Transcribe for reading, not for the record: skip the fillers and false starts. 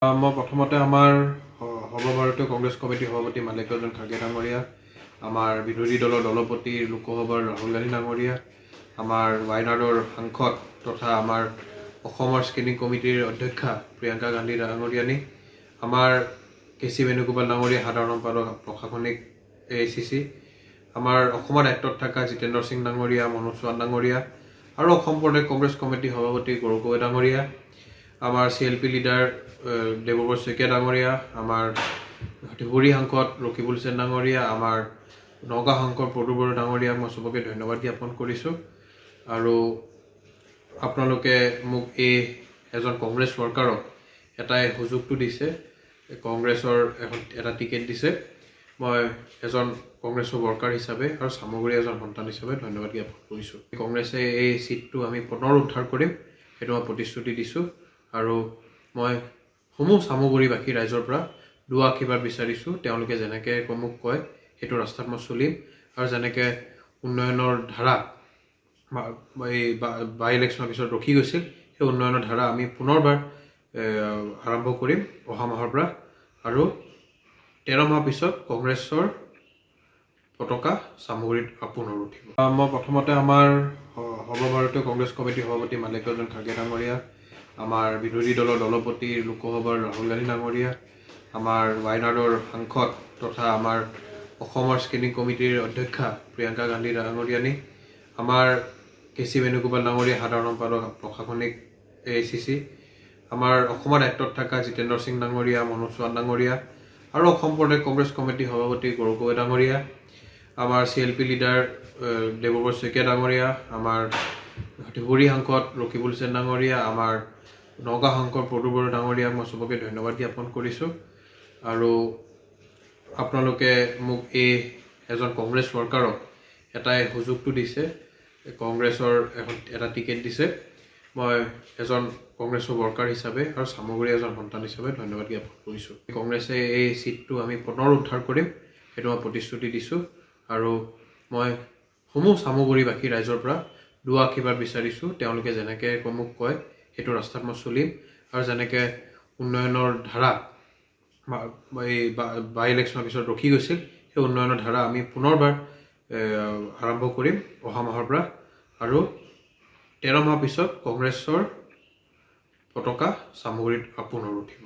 মই প্ৰথমতে আমাৰ সৰ্বভাৰতীয় কংগ্ৰেছ কমিটিৰ সভাপতি মাল্লিকাৰ্জুন খাৰ্গে ডাঙৰীয়া, আমাৰ বিৰোধী দলৰ দলপতি লোকসভাৰ ৰাহুল গান্ধী ডাঙৰীয়া, আমাৰ ৱাইনাডৰ সাংসদ তথা আমাৰ অসমৰ স্ক্ৰিনিং কমিটিৰ অধ্যক্ষা প্ৰিয়ংকা গান্ধী ডাঙৰীয়ানী, আমাৰ কেচি বেণুগোপাল ডাঙৰীয়া সাধাৰণ সম্পাদক প্ৰশাসনিক AICC, আমাৰ অসমৰ দায়িত্বত থকা জিতেন্দ্ৰ সিং ডাঙৰীয়া, মনোজ চৌহান ডাঙৰীয়া আৰু অসম প্ৰদেশ কংগ্ৰেছ কমিটিৰ সভাপতি গৌৰৱ গগৈ ডাঙৰীয়া, আমাৰ CLP লিডাৰ দেৱব্ৰত শইকীয়া ডাঙৰীয়া, আমাৰ ধুবুৰী সাংসদ ৰকিবুল হুছেইন ডাঙৰীয়া, আমাৰ নগাঁও সাংসদ প্ৰদূৰ বড়ো ডাঙৰীয়াক মই চবকে ধন্যবাদ জ্ঞাপন কৰিছোঁ। আৰু আপোনালোকে মোক এজন কংগ্ৰেছ ৱৰ্কাৰক এটাই সুযোগটো দিছে, কংগ্ৰেছৰ এটা টিকেট দিছে। মই এজন কংগ্ৰেছৰ ৱৰ্কাৰ হিচাপে আৰু চামগুৰি এজন সন্তান হিচাপে ধন্যবাদ জ্ঞাপন কৰিছোঁ। কংগ্ৰেছে এই চিটটো আমি পুনৰ উদ্ধাৰ কৰিম, সেইটো মই প্ৰতিশ্ৰুতি দিছোঁ। আৰু মই চামগুৰিবাসী ৰাইজৰ পৰা দুআ আশীৰ্বাদ বিচাৰিছোঁ। তেওঁলোকে যেনেকৈ মোক কয় সেইটো ৰাস্তাত মই চলিম, আৰু যেনেকৈ উন্নয়নৰ ধাৰা এই বাই ইলেকশ্যনৰ পিছত ৰখি গৈছিল, সেই উন্নয়নৰ ধাৰা আমি পুনৰবাৰ আৰম্ভ কৰিম অহা মাহৰ পৰা। আৰু 13 মাহ পিছত কংগ্ৰেছৰ পতাকা চামগুৰিত পুনৰ উঠিব। মই প্ৰথমতে আমাৰ সৰ্বভাৰতীয় কংগ্ৰেছ কমিটিৰ সভাপতি মাল্লিকাৰ্জুন খাৰ্গে ডাঙৰীয়া, আমাৰ বিৰোধী দলৰ দলপতি লোকসভাৰ ৰাহুল গান্ধী ডাঙৰীয়া, আমাৰ ৱাইনাডৰ সাংসদ তথা আমাৰ অসমৰ স্ক্ৰিনিং কমিটিৰ অধ্যক্ষা প্ৰিয়ংকা গান্ধী ডাঙৰীয়ানী, আমাৰ কেচি বেণুগোপাল ডাঙৰীয়া সাধাৰণ সম্পাদক প্ৰশাসনিক AICC, আমাৰ অসমৰ দায়িত্বত থকা জিতেন্দ্ৰ সিং ডাঙৰীয়া, মনোজ চৌহান ডাঙৰীয়া আৰু অসম প্ৰদেশ কংগ্ৰেছ কমিটিৰ সভাপতি গৌৰৱ গগৈ ডাঙৰীয়া, আমাৰ CLP লিডাৰ দেৱব্ৰত শইকীয়া ডাঙৰীয়া, আমাৰ ধুবুৰী সাংসদ ৰকিবুল হুছেইন ডাঙৰীয়া, আমাৰ নগাঁও সাংসদ প্ৰদূৰ বড়ো ডাঙৰীয়াক মই চবকে ধন্যবাদ জ্ঞাপন কৰিছোঁ। আৰু আপোনালোকে মোক এজন কংগ্ৰেছ ৱৰ্কাৰক এটাই সুযোগটো দিছে, কংগ্ৰেছৰ এটা টিকেট দিছে। মই এজন কংগ্ৰেছৰ ৱৰ্কাৰ হিচাপে আৰু চামগুৰি এজন সন্তান হিচাপে ধন্যবাদ জ্ঞাপন কৰিছোঁ। কংগ্ৰেছে এই চিটটো আমি পুনৰ উদ্ধাৰ কৰিম, সেইটো মই প্ৰতিশ্ৰুতি দিছোঁ। আৰু মই চামগুৰিবাসী ৰাইজৰ পৰা দুআ আশীৰ্বাদ বিচাৰিছোঁ। তেওঁলোকে যেনেকৈ মোক কয় সেইটো ৰাস্তাত মই চলিম, আৰু যেনেকৈ উন্নয়নৰ ধাৰা এই বাই ইলেকশ্যনৰ পিছত ৰখি গৈছিল, সেই উন্নয়নৰ ধাৰা আমি পুনৰবাৰ আৰম্ভ কৰিম অহা মাহৰ পৰা। আৰু 13 মাহ পিছত কংগ্ৰেছৰ পতাকা চামগুৰিত পুনৰ উঠিব।